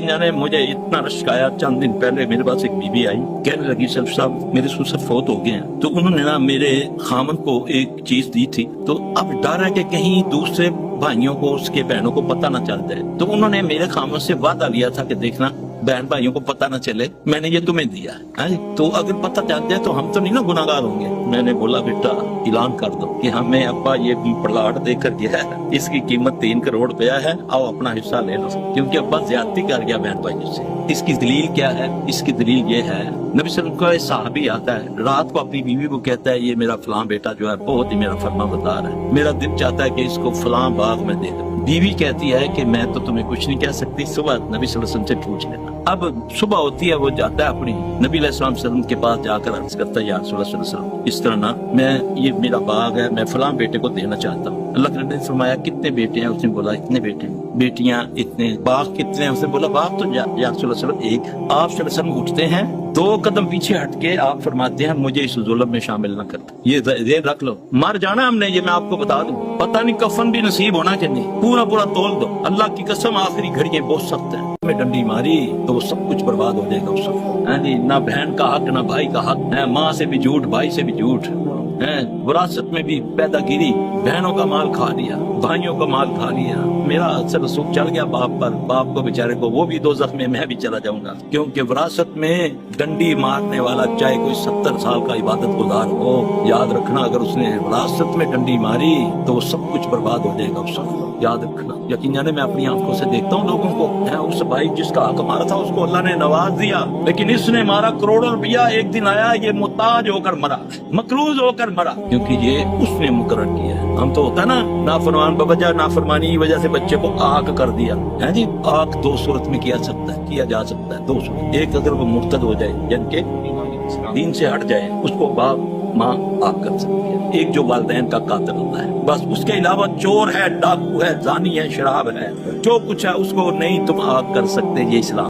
ने मुझे इतना रश्काया। चंद दिन पहले मेरे पास एक बीबी आई, कहने लगी सर साहब मेरे ससुर फौत हो गए हैं, तो उन्होंने ना मेरे खामन को एक चीज दी थी, तो अब डर है कि कहीं दूसरे भाइयों को उसके बहनों को पता ना चल जाए, तो उन्होंने मेरे खामन से वादा लिया था कि देखना बहन भाइयों को पता ना चले मैंने ये तुम्हें दिया है, तो अगर पता चल जाए तो हम तो नहीं ना गुनाहगार होंगे। मैंने बोला बेटा ऐलान कर दो कि हमें अब्बा ये प्लाट देकर गया है, इसकी कीमत 3 करोड़ रुपया है, आओ अपना हिस्सा ले लो, क्योंकि अब्बा ज्यादती कर गया बहन भाइयों से। इसकी दलील क्या है? इसकी दलील ये है, नबी सल्लल्लाहु अलैहि वसल्लम का सहाबी आता है, रात को अपनी बीवी को कहता है ये मेरा फलां बेटा जो है बहुत ही मेरा फरमाबरदार है, मेरा दिल चाहता है कि इसको फलां बाग में दे दो। बीवी कहती है कि मैं तो तुम्हें कुछ नहीं कह सकती, सुबह नबी सल्लल्लाहु अलैहि वसल्लम से पूछ लेना। अब सुबह होती है, वो जाता है अपनी नबी अलैहि सल्लम के पास जाकर अर्ज करता है या रसूल अल्लाह सल्लल्लाहु अलैहि वसल्लम, इस तरह ना मैं ये मेरा बाग है, मैं फलां बेटे को देना चाहता हूँ। अल्लाह के नबी ने फरमाया कितने बेटे हैं? उसने बोला इतने बेटे, बेटियां इतने, बाग कितने हैं? उसने बोला बाग तो या रसूल अल्लाह सल्लल्लाहु अलैहि वसल्लम एक। आप सल्लल्लाहु अलैहि वसल्लम उठते हैं, 2 कदम पीछे हटके आप फरमाते हैं मुझे इस जुल्म में शामिल न करता, ये रख लो, मर जाना हमने, ये मैं आपको बता दूं, पता नहीं कफन भी नसीब होना कि नहीं, पूरा पूरा तोल दो, अल्लाह की कसम आखिरी घड़ी बहुत सख्त है। में डंडी मारी तो वो सब कुछ बर्बाद हो जाएगा उसको, ना बहन का हक ना भाई का हक है, माँ से भी झूठ भाई से भी झूठ है, विरासत में भी पैदागिरी, बहनों का माल खा लिया, भाइयों का माल खा लिया, मेरा असल सुख चल गया बाप पर, बाप को बेचारे को वो भी दोज़ख में, मैं भी चला जाऊंगा, क्योंकि विरासत में डंडी मारने वाला चाहे कोई 70 साल का इबादत गुजार हो, याद रखना अगर उसने विरासत में डंडी मारी तो वो सब कुछ बर्बाद हो जाएगा उसका, याद रखना। यकीन जाने मैं अपनी आंखों से देखता हूँ लोगों को, है उस भाई जिसका हक मारा था उसको अल्लाह ने नवाज दिया, लेकिन इसने मारा करोड़ों रुपया, एक दिन आया ये मुताज होकर मरा, मकरूज होकर मरा, क्योंकि ये उसने मुकर्रर किया है। हम तो होता है ना नाफरमान बवजह नाफरमानी की वजह से बच्चे को आग कर दिया है जी। आग 2 सूरत में किया जा सकता है 2 सूरत। एक अगर वो मुर्तद हो जाए यानी कि दीन से हट जाए, उसको बाप माँ आग कर सकती है। एक जो वालिदैन का कातिल होता है, बस उसके अलावा चोर है, डाकू है, जानी है, शराब है, जो कुछ है उसको नहीं तुम आग कर सकते। ये इस्लाम